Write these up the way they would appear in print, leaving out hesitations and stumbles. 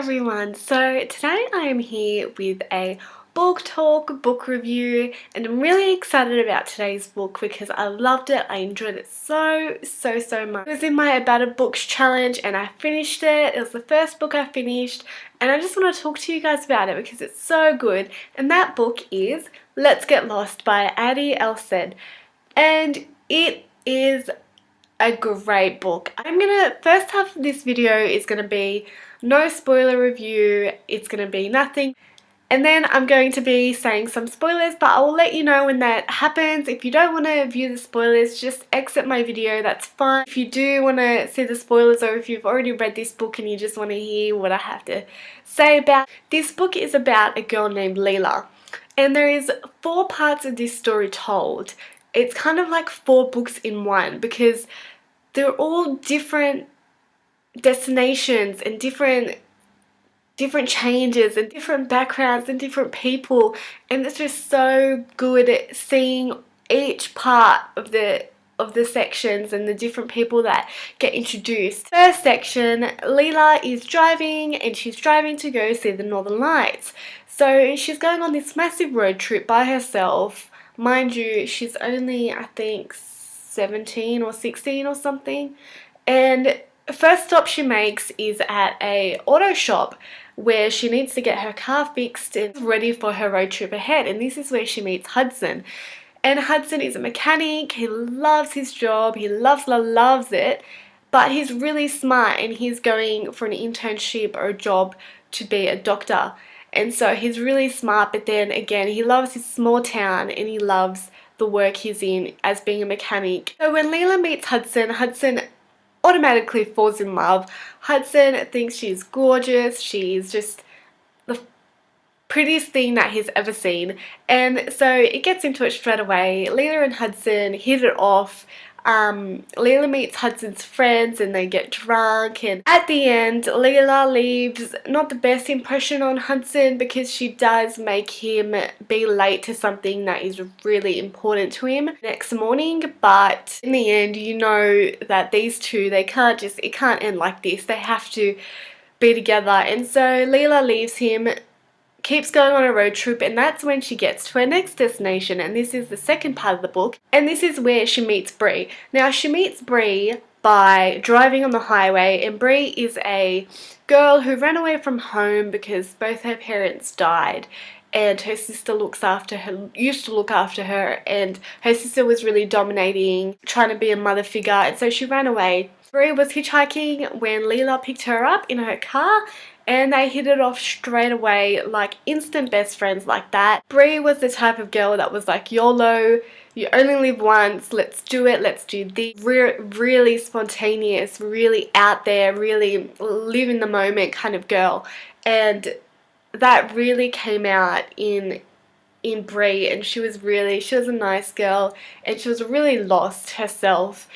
everyone, so today I am here with a book talk, book review, and I'm really excited about today's book because I loved it. I enjoyed it so much. It was in my About a Books challenge and I finished it. It was the first book I finished and I just want to talk to you guys about it because it's so good. And that book is Let's Get Lost by Adi Elsed, and it is a great book. First half of this video is gonna be no spoiler review, it's gonna be nothing, and then I'm going to be saying some spoilers, but I will let you know when that happens. If you don't want to view the spoilers, just exit my video, that's fine. If you do want to see the spoilers, or if you've already read this book and you just want to hear what I have to say about this book, is about a girl named Leela, and there is 4 parts of this story told. It's kind of like 4 books in one because they're all different destinations and different changes and different backgrounds and different people, and it's just so good at seeing each part of the sections and the different people that get introduced. First section, Leela is driving and she's driving to go see the Northern Lights. So she's going on this massive road trip by herself. Mind you, she's only, I think, 17 or 16 or something, and first stop she makes is at a auto shop where she needs to get her car fixed and ready for her road trip ahead, and this is where she meets Hudson. And Hudson is a mechanic, he loves his job, he loves it, but he's really smart and he's going for an internship or a job to be a doctor. And so he's really smart, but then again he loves his small town and he loves the work he's in as being a mechanic. So when Leela meets Hudson, Hudson automatically falls in love. Hudson thinks she's gorgeous, she's just the prettiest thing that he's ever seen, and so it gets into it straight away. Leela and Hudson hit it off. Leela meets Hudson's friends and they get drunk, and at the end Leela leaves not the best impression on Hudson because she does make him be late to something that is really important to him next morning. But in the end, you know that these two, it can't end like this. They have to be together, and so Leela leaves him, keeps going on a road trip, and that's when she gets to her next destination, and this is the second part of the book, and this is where she meets Bree. Now she meets Bree by driving on the highway, and Bree is a girl who ran away from home because both her parents died, and her sister used to look after her, and her sister was really dominating, trying to be a mother figure, and so she ran away. Bree was hitchhiking when Leela picked her up in her car, and they hit it off straight away, like instant best friends like that. Bree was the type of girl that was like, YOLO, you only live once, let's do it, let's do this. Really spontaneous, really out there, really live in the moment kind of girl, and that really came out in Bree, and she was a nice girl and she was really lost herself.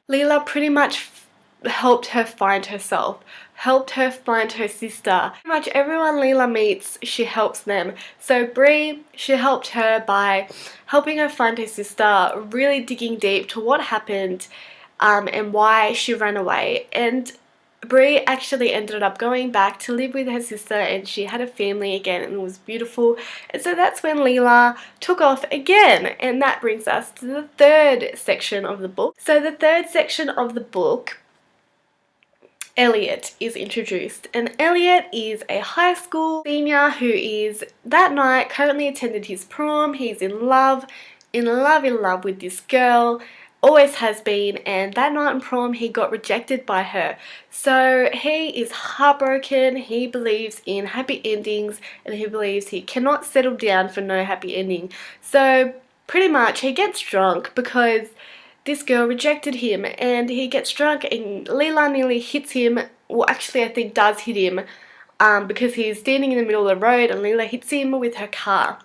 Leela pretty much helped her find herself, helped her find her sister. Pretty much everyone Leela meets, she helps them. So Bree, she helped her by helping her find her sister, really digging deep to what happened and why she ran away. And Bree actually ended up going back to live with her sister, and she had a family again, and it was beautiful. And so that's when Leela took off again, and that brings us to the third section of the book. So the third section of the book, Elliot is introduced, and Elliot is a high school senior who is that night currently attended his prom. He's in love with this girl, always has been, and that night in prom he got rejected by her. So he is heartbroken, he believes in happy endings, and he believes he cannot settle down for no happy ending. So pretty much he gets drunk because this girl rejected him, and he gets drunk and Leela nearly hits him. Well, actually I think does hit him because he's standing in the middle of the road and Leela hits him with her car.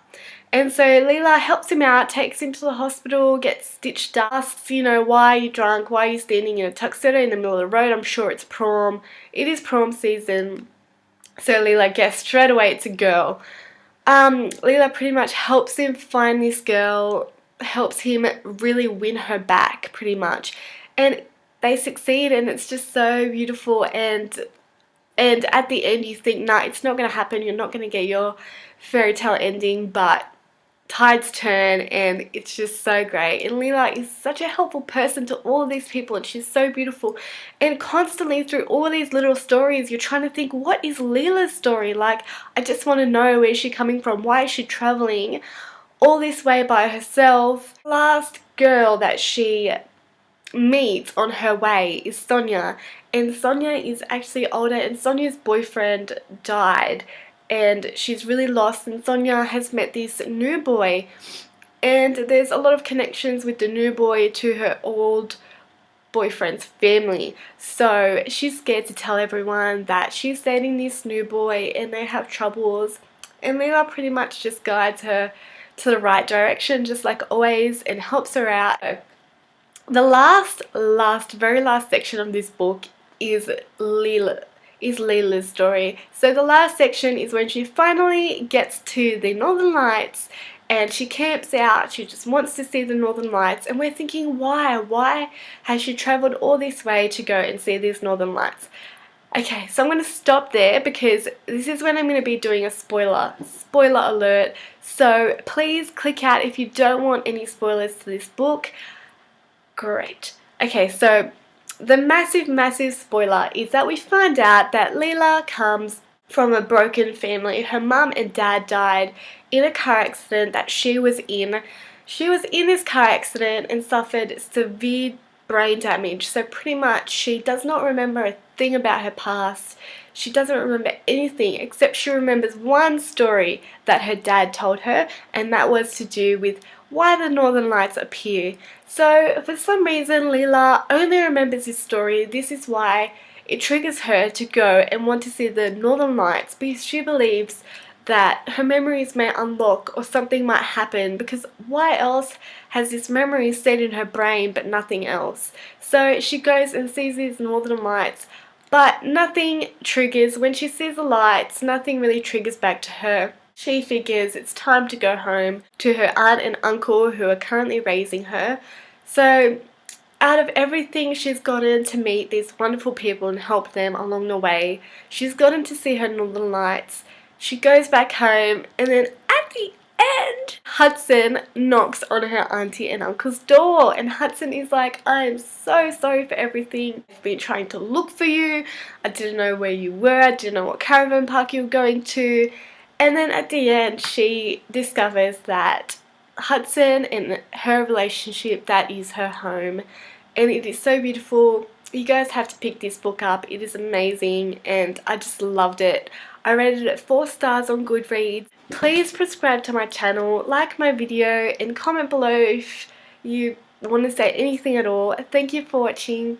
And so Leela helps him out, takes him to the hospital, gets stitched up, asks, you know, why are you drunk, why are you standing in a tuxedo in the middle of the road? I'm sure it's prom. It is prom season. So Leela guessed straight away it's a girl. Leela pretty much helps him find this girl, helps him really win her back pretty much, and they succeed, and it's just so beautiful. And and at the end you think, nah, it's not going to happen, you're not going to get your fairy tale ending, but tides turn and it's just so great. And Leela is such a helpful person to all of these people, and she's so beautiful, and constantly through all these little stories you're trying to think, what is Leela's story? Like, I just want to know, where is she coming from, why is she traveling all this way by herself? Last girl that she meets on her way is Sonia, and Sonia is actually older, and Sonia's boyfriend died and she's really lost, and Sonia has met this new boy, and there's a lot of connections with the new boy to her old boyfriend's family. So she's scared to tell everyone that she's dating this new boy and they have troubles, and Leela pretty much just guides her to the right direction, just like always, and helps her out. The very last section of this book is Leela's story. So the last section is when she finally gets to the Northern Lights and she camps out. She just wants to see the Northern Lights, and we're thinking, why has she travelled all this way to go and see these Northern Lights? Okay, so I'm going to stop there because this is when I'm going to be doing a spoiler alert. So please click out if you don't want any spoilers to this book. Great. Okay, so the massive spoiler is that we find out that Leela comes from a broken family. Her mum and dad died in a car accident that she was in. She was in this car accident and suffered severe brain damage. So pretty much she does not remember a thing about her past. She doesn't remember anything except she remembers one story that her dad told her, and that was to do with why the Northern Lights appear. So for some reason Leela only remembers this story. This is why it triggers her to go and want to see the Northern Lights, because she believes that her memories may unlock or something might happen, because why else has this memory stayed in her brain but nothing else? So she goes and sees these Northern Lights, but nothing triggers. When she sees the lights, nothing really triggers back to her. She figures it's time to go home to her aunt and uncle who are currently raising her. So out of everything she's gotten to meet these wonderful people and help them along the way, she's gotten to see her Northern Lights. She goes back home, and then at the end, Hudson knocks on her auntie and uncle's door, and Hudson is like, I am so sorry for everything. I've been trying to look for you. I didn't know where you were. I didn't know what caravan park you were going to. And then at the end, she discovers that Hudson and her relationship, that is her home. And it is so beautiful. You guys have to pick this book up. It is amazing and I just loved it. I rated it 4 stars on Goodreads. Please subscribe to my channel, like my video, and comment below if you want to say anything at all. Thank you for watching.